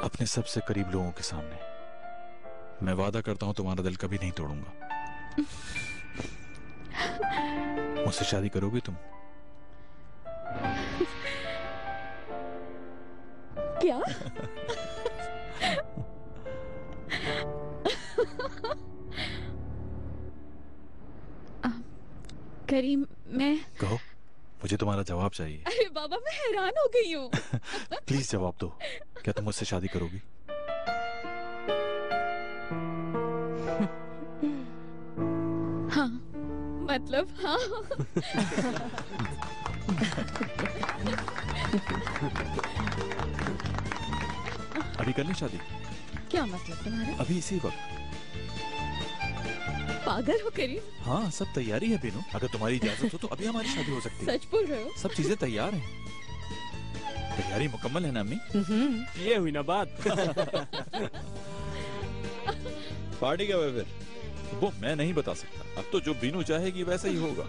अपने सबसे करीब लोगों के सामने। मैं वादा करता हूं तुम्हारा दिल कभी नहीं तोड़ूंगा। मुझसे शादी करोगी तुम? क्या? करीम, मैं कहो, मुझे तुम्हारा जवाब चाहिए। अरे बाबा, मैं हैरान हो गई हूँ। प्लीज जवाब दो, क्या तुम मुझसे शादी करोगी? हाँ, मतलब हाँ। अभी कर लें शादी? क्या मतलब तुम्हारा? अभी इसी वक्त। पागल हो करीम? हाँ, सब तैयारी है बीनू। अगर तुम्हारी इजाजत हो तो अभी हमारी शादी हो सकती है। सच बोल रहे हो? सब चीजें तैयार हैं। तैयारी मुकम्मल है ना अम्मी? ये हुई ना बात। पार्टी क्या है फिर? वो मैं नहीं बता सकता। अब तो जो बीनू चाहेगी वैसा ही होगा।